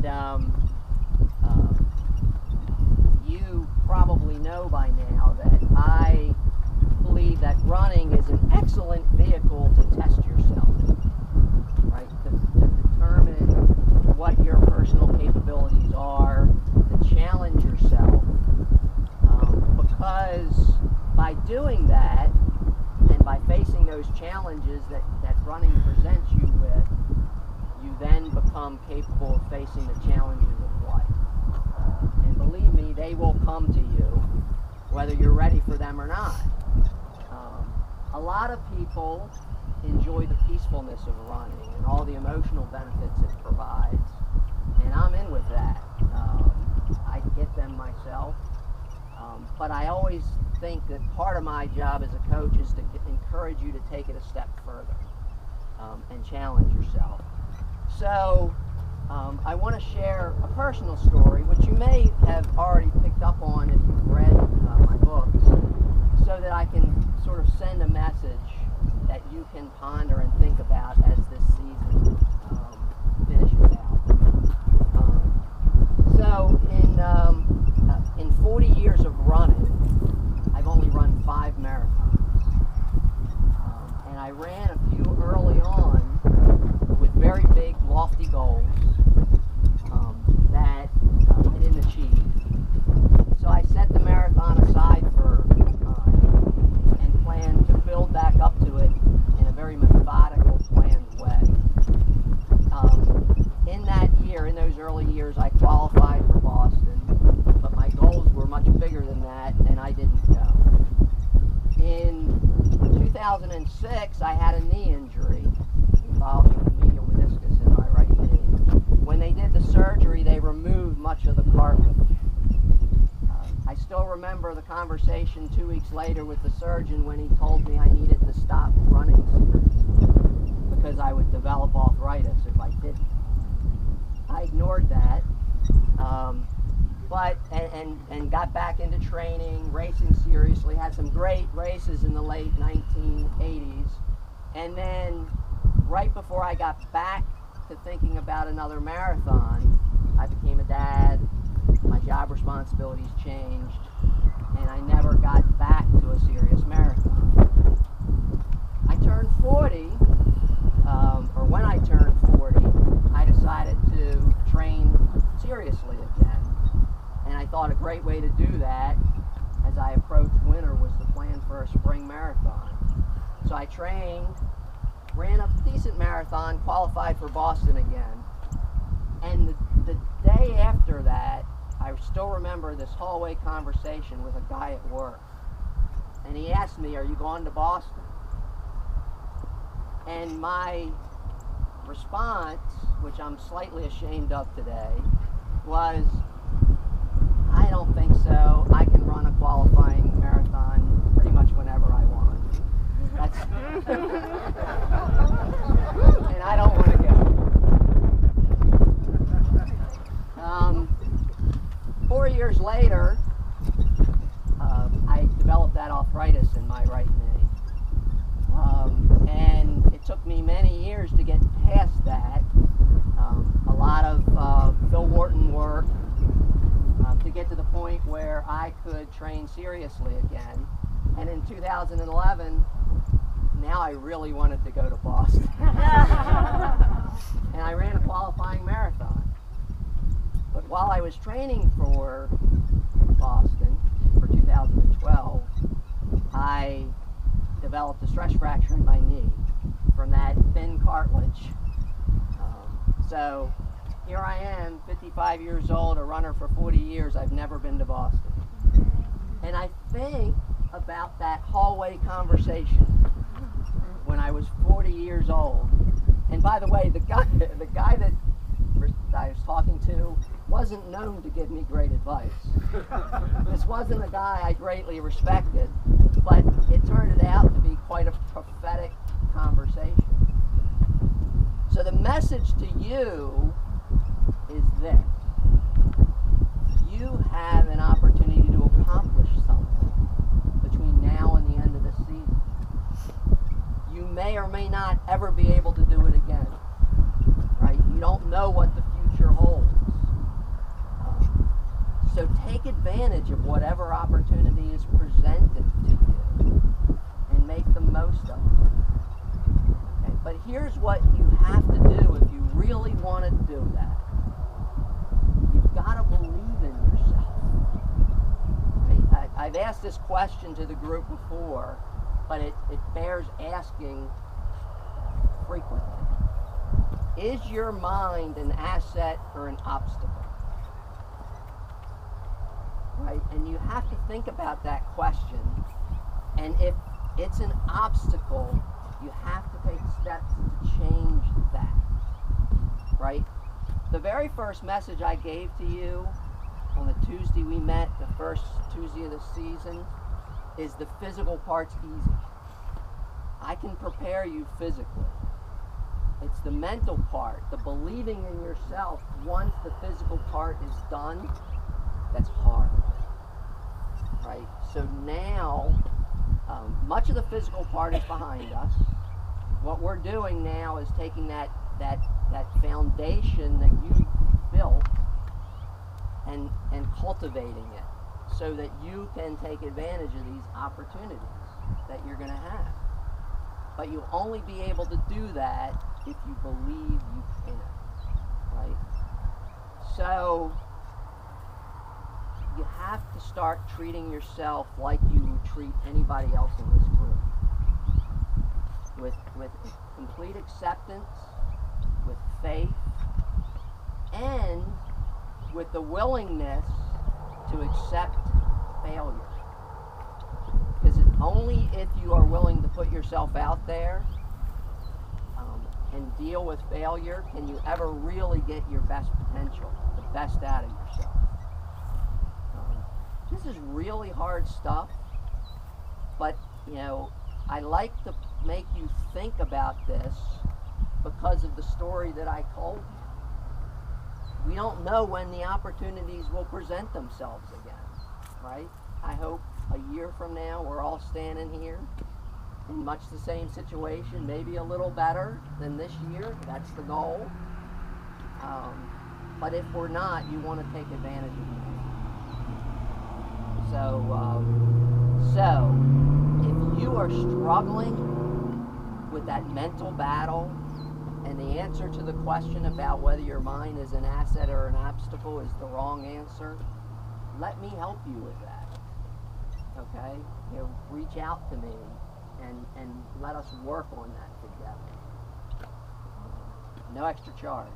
And you probably know by now that I believe that running is an excellent vehicle to test yourself, right? To determine what your personal capabilities are, to challenge yourself, because by doing that and by facing those challenges that running presents you with, you then become capable of facing the challenges of life. And believe me, they will come to you whether you're ready for them or not. A lot of people enjoy the peacefulness of running and all the emotional benefits it provides, and I'm in with that. I get them myself, but I always think that part of my job as a coach is to encourage you to take it a step further and challenge yourself. So I want to share a personal story, which you may have already picked up on if you've read my books, so that I can sort of send a message that you can ponder and think about as this season finishes out. So in 40 years of running, I've only run 5 marathons. And I ran a few early on with very big, lofty goals that I didn't achieve. So I set the marathon aside for and planned to build back up to it in a very methodical, planned way. In that year, in those early years, I qualified for Boston, but my goals were much bigger than that, and I didn't go. In 2006, I had a knee injury involving the medial meniscus in my right knee. When they did the surgery, they removed much of the cartilage. I still remember the conversation 2 weeks later with the surgeon when he told me I needed to stop running seriously because I would develop arthritis if I didn't. I ignored that, but got back into training, racing seriously, had some great races in the late 1980s, and then right before I got back to thinking about another marathon, I became a dad, my job responsibilities changed, and I never got back to a serious marathon. I turned 40, or when I turned 40, I decided to train seriously again. And I thought a great way to do that as I approached winter was to plan for a spring marathon. So I trained, ran a decent marathon, qualified for Boston again. And the day after that, I still remember this hallway conversation with a guy at work. And he asked me, "Are you going to Boston?" And my response, which I'm slightly ashamed of today, was, "I don't think so. I can run a qualifying marathon pretty much whenever I want." That's and I don't want to go. 4 years later, I developed that arthritis in my right knee. And it took me many years to get past that. A lot of Phil Wharton work to get to the point where I could train seriously again. And in 2011, now I really wanted to go to Boston. And I ran a qualifying marathon. But while I was training for Boston for 2012, I developed a stress fracture in my knee from that thin cartilage. So here I am, 55 years old, a runner for 40 years. I've never been to Boston. And I think about that hallway conversation when I was 40 years old. And by the way, the guy that I was talking to wasn't known to give me great advice. This wasn't a guy I greatly respected, but it turned out to be quite a prophetic conversation. So the message to you is this: you have an opportunity to accomplish something between now and the end of the season. You may or may not ever be able to do it again, right? You don't know what the future holds. take advantage of whatever opportunity is presented to you and make the most of it. Okay? But here's what you have to do if you really want to do that. You've got to believe in yourself. Right? I've asked this question to the group before, but it bears asking frequently. Is your mind an asset or an obstacle? Right? And you have to think about that question. And if it's an obstacle, you have to take steps to change that. Right? The very first message I gave to you on the Tuesday we met, the first Tuesday of the season, is the physical part's easy. I can prepare you physically. It's the mental part, the believing in yourself once the physical part is done, that's hard. Right? So now, much of the physical part is behind us. What we're doing now is taking that foundation that you built and cultivating it so that you can take advantage of these opportunities that you're going to have. But you'll only be able to do that if you believe you can, right? So you have to start treating yourself like you would treat anybody else in this group. With complete acceptance, with faith, and with the willingness to accept failure. Because only if you are willing to put yourself out there and deal with failure can you ever really get your best potential, the best out of yourself. This is really hard stuff, but I like to make you think about this because of the story that I told you. We don't know when the opportunities will present themselves again, right? I hope a year from now we're all standing here in much the same situation, maybe a little better than this year. That's the goal. But if we're not, you want to take advantage of it. So if you are struggling with that mental battle, and the answer to the question about whether your mind is an asset or an obstacle is the wrong answer, let me help you with that. Okay? Reach out to me and let us work on that together. No extra charge.